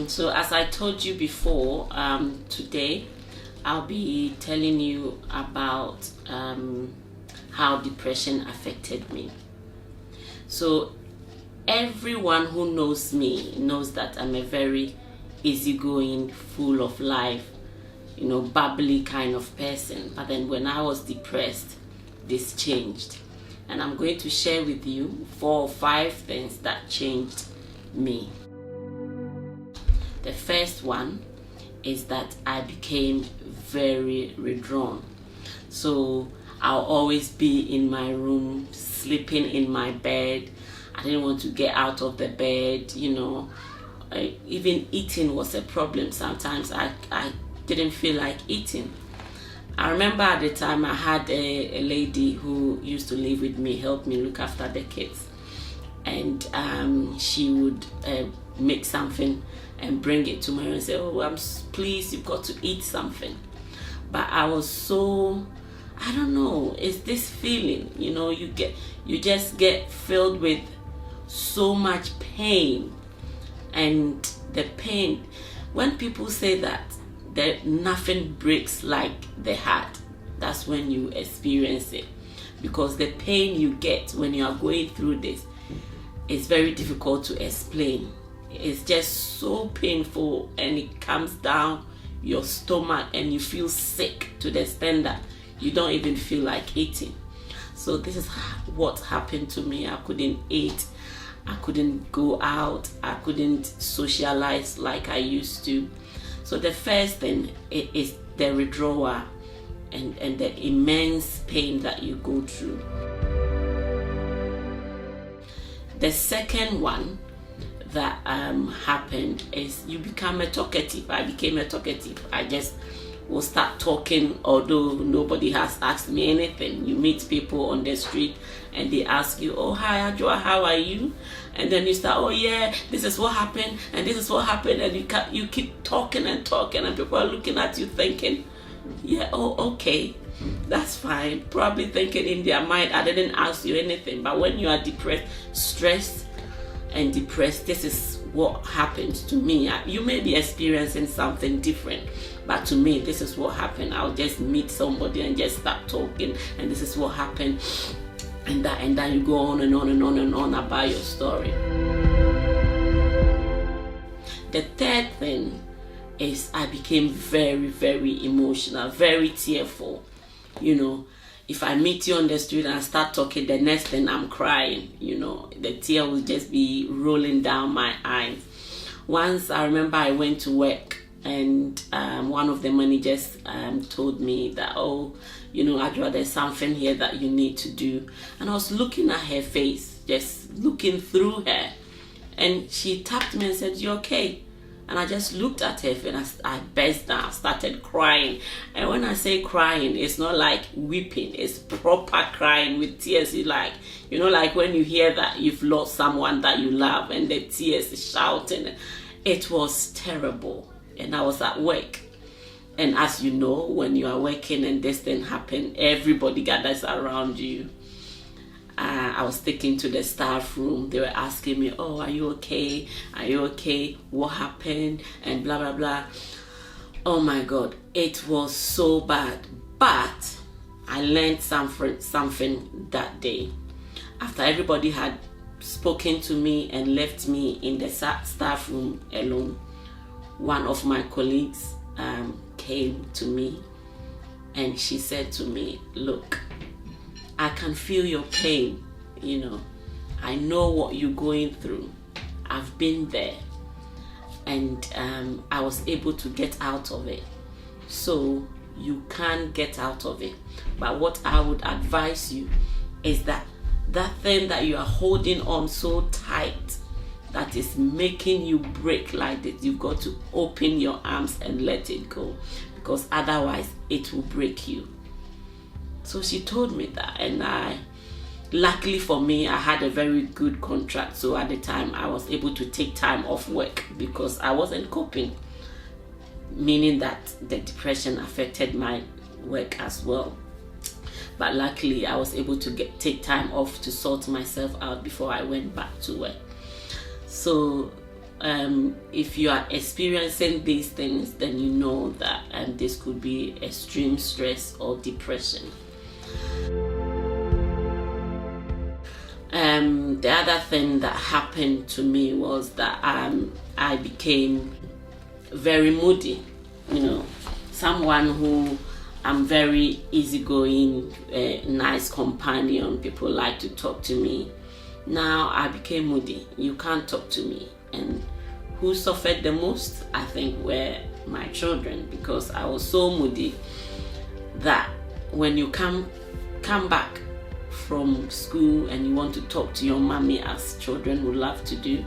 So as I told you before, today I'll be telling you about how depression affected me. So everyone who knows me knows that I'm a very easygoing, full of life, bubbly kind of person. But then when I was depressed, this changed. And I'm going to share with you 4 or 5 things that changed me. The first one is that I became very withdrawn. So I'll always be in my room, sleeping in my bed. I didn't want to get out of the bed, even eating was a problem. Sometimes I didn't feel like eating. I remember at the time I had a lady who used to live with me, help me look after the kids. And she would make something and bring it to me and say, "Oh, please, you've got to eat something." But I was so, I don't know, it's this feeling, you just get filled with so much pain. And the pain, when people say that nothing breaks like the heart, that's when you experience it. Because the pain you get when you are going through this is very difficult to explain. It's just so painful, and it comes down your stomach and you feel sick to the extent that you don't even feel like eating. So this is what happened to me. I couldn't eat, I couldn't go out, I couldn't socialize like I used to. So the first thing is the withdrawal and the immense pain that you go through. The second one that happened is you become a talkative. I became a talkative. I just will start talking, although nobody has asked me anything. You meet people on the street and they ask you, "Oh, hi Adjoa, how are you?" And then you start, "Oh yeah, this is what happened and this is what happened," and you keep talking and talking, and people are looking at you thinking, "Yeah, oh okay, that's fine." Probably thinking in their mind, "I didn't ask you anything." But when you are depressed, stressed and depressed, this is what happens to me. You may be experiencing something different, but to me this is what happened. I'll just meet somebody and just start talking, and this is what happened, and then you go on and on and on and on about your story. The third thing is I became very, very emotional, very tearful. If I meet you on the street and I start talking, the next thing I'm crying, the tear will just be rolling down my eyes. Once I remember I went to work, and one of the managers told me that, "Oh, Adjoa, there's something here that you need to do." And I was looking at her face, just looking through her, and she tapped me and said, "You okay?" And I just looked at her and I burst down, started crying. And when I say crying, it's not like weeping, it's proper crying with tears. Like when you hear that you've lost someone that you love and the tears is shouting. It was terrible. And I was at work. And as you know, when you are working and this thing happens, everybody gathers around you. I was taken to the staff room. They were asking me, "Oh, are you okay? Are you okay? What happened?" And blah, blah, blah. Oh my God, it was so bad. But I learned something that day. After everybody had spoken to me and left me in the staff room alone, one of my colleagues came to me and she said to me, "Look, I can feel your pain, I know what you're going through. I've been there, and I was able to get out of it. So you can get out of it. But what I would advise you is that thing that you are holding on so tight, that is making you break like this, you've got to open your arms and let it go, because otherwise it will break you." So she told me that, and luckily for me, I had a very good contract. So at the time, I was able to take time off work because I wasn't coping, meaning that the depression affected my work as well. But luckily, I was able to take time off to sort myself out before I went back to work. So if you are experiencing these things, then you know that this could be extreme stress or depression. The other thing that happened to me was that I became very moody. Someone who I'm very easygoing, nice companion. People like to talk to me. Now I became moody. You can't talk to me. And who suffered the most? I think were my children, because I was so moody that when you come back from school and you want to talk to your mommy, as children would love to do,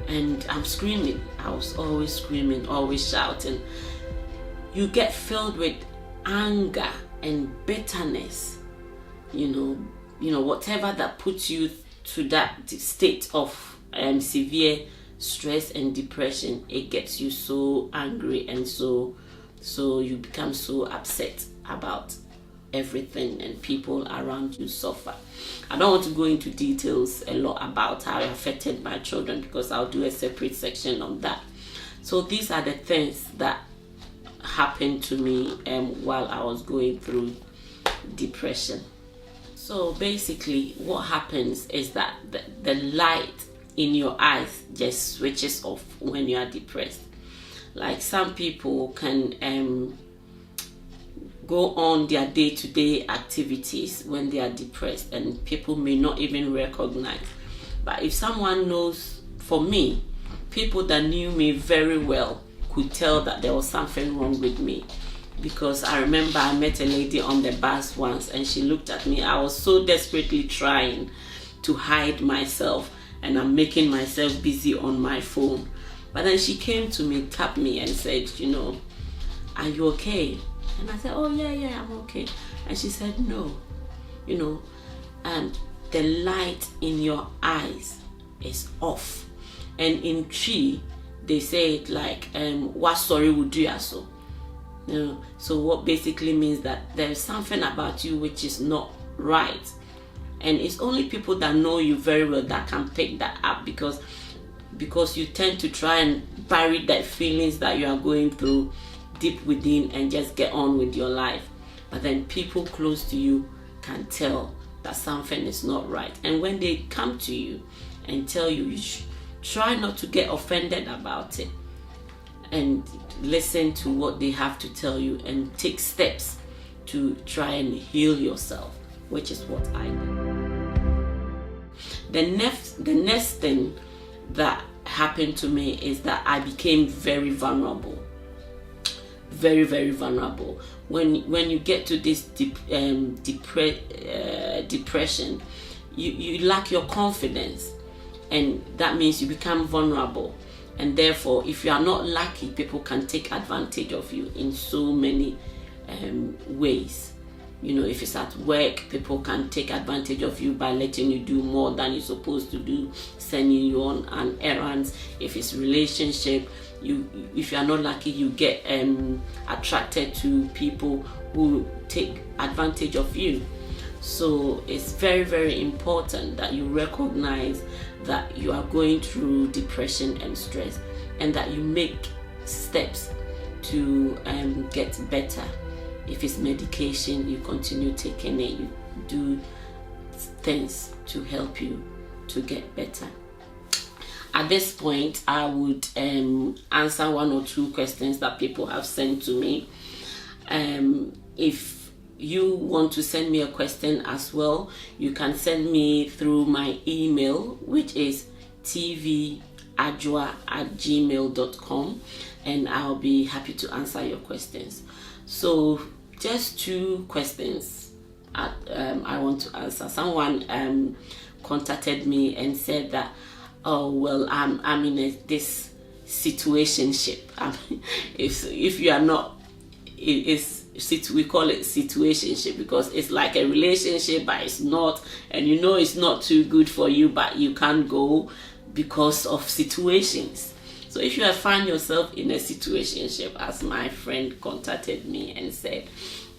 and I'm screaming. I was always screaming, always shouting. You get filled with anger and bitterness, whatever that puts you to that state of severe stress and depression. It gets you so angry, and so you become so upset about everything, and people around you suffer. I don't want to go into details a lot about how it affected my children, because I'll do a separate section on that. So these are the things that happened to me while I was going through depression. So basically what happens is that the light in your eyes just switches off when you are depressed. Like some people can go on their day-to-day activities when they are depressed, and people may not even recognize. But if someone knows, for me, people that knew me very well could tell that there was something wrong with me. Because I remember I met a lady on the bus once, and she looked at me. I was so desperately trying to hide myself, and I'm making myself busy on my phone. But then she came to me, tapped me and said, are you okay? And I said, oh yeah, I'm okay. And she said, no, the light in your eyes is off. And in Tree, they say it like, what sorry would do ya so? So what basically means that there is something about you which is not right. And it's only people that know you very well that can pick that up, because you tend to try and bury the feelings that you are going through deep within and just get on with your life. But then people close to you can tell that something is not right. And when they come to you and tell you, you try not to get offended about it, and listen to what they have to tell you and take steps to try and heal yourself, which is what I did. The next thing that happened to me is that I became very vulnerable. Very, very vulnerable. When you get to this depression, you lack your confidence, and that means you become vulnerable. And therefore, if you are not lucky, people can take advantage of you in so many ways. If it's at work, people can take advantage of you by letting you do more than you're supposed to do, sending you on errands. If it's relationship, if you are not lucky, you get attracted to people who take advantage of you. So it's very, very important that you recognize that you are going through depression and stress, and that you make steps to get better. If it's medication, you continue taking it. You do things to help you to get better. At this point, I would answer one or two questions that people have sent to me. If you want to send me a question as well, you can send me through my email, which is tvajwa@gmail.com, and I'll be happy to answer your questions. So just two questions I want to answer. Someone contacted me and said that, oh well, I'm in this situationship. If you are not, we call it situationship because it's like a relationship, but it's not, and it's not too good for you, but you can't go because of situations. So if you have found yourself in a situationship, as my friend contacted me and said,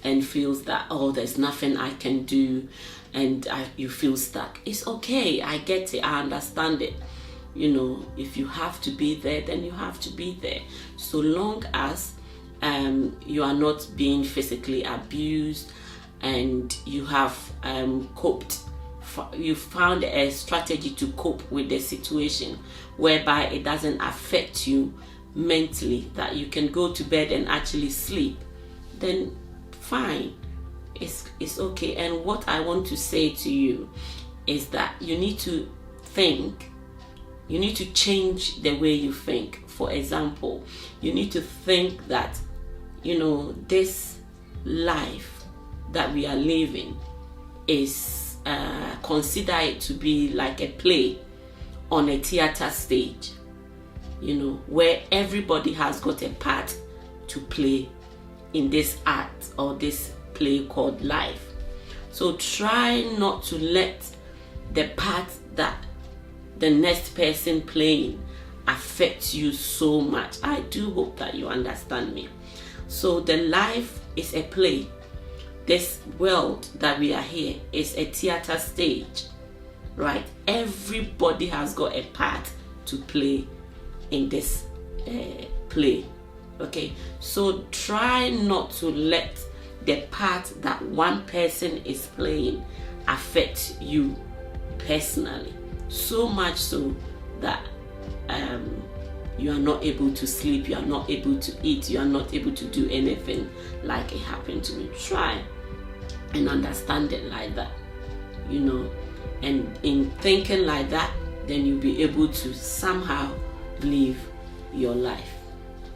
and feels that, oh, there's nothing I can do, and you feel stuck, it's okay. I get it. I understand it. You know, if you have to be there, then you have to be there. So long as you are not being physically abused, and you have coped, you found a strategy to cope with the situation whereby it doesn't affect you mentally, that you can go to bed and actually sleep, then fine, it's okay. And what I want to say to you is that you need to think, you need to change the way you think. For example, you need to think that, you know, this life that we are living is consider it to be like a play on a theater stage, you know, where everybody has got a part to play in this art or this play called life. So try not to let the part that the next person playing affects you so much. I do hope that you understand me. So the life is a play. This world that we are here is a theater stage, right? Everybody has got a part to play in this play, okay? So try not to let the part that one person is playing affect you personally, so much so that you are not able to sleep, you are not able to eat, you are not able to do anything like it happened to me. Try and understand it like that, you know, and in thinking like that, then you'll be able to somehow live your life.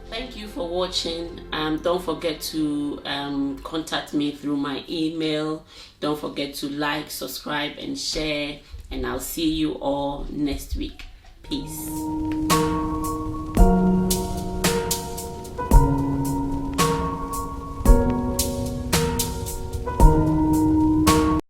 Thank you for watching. Don't forget to contact me through my email. Don't forget to like, subscribe, and share. And I'll see you all next week. Peace.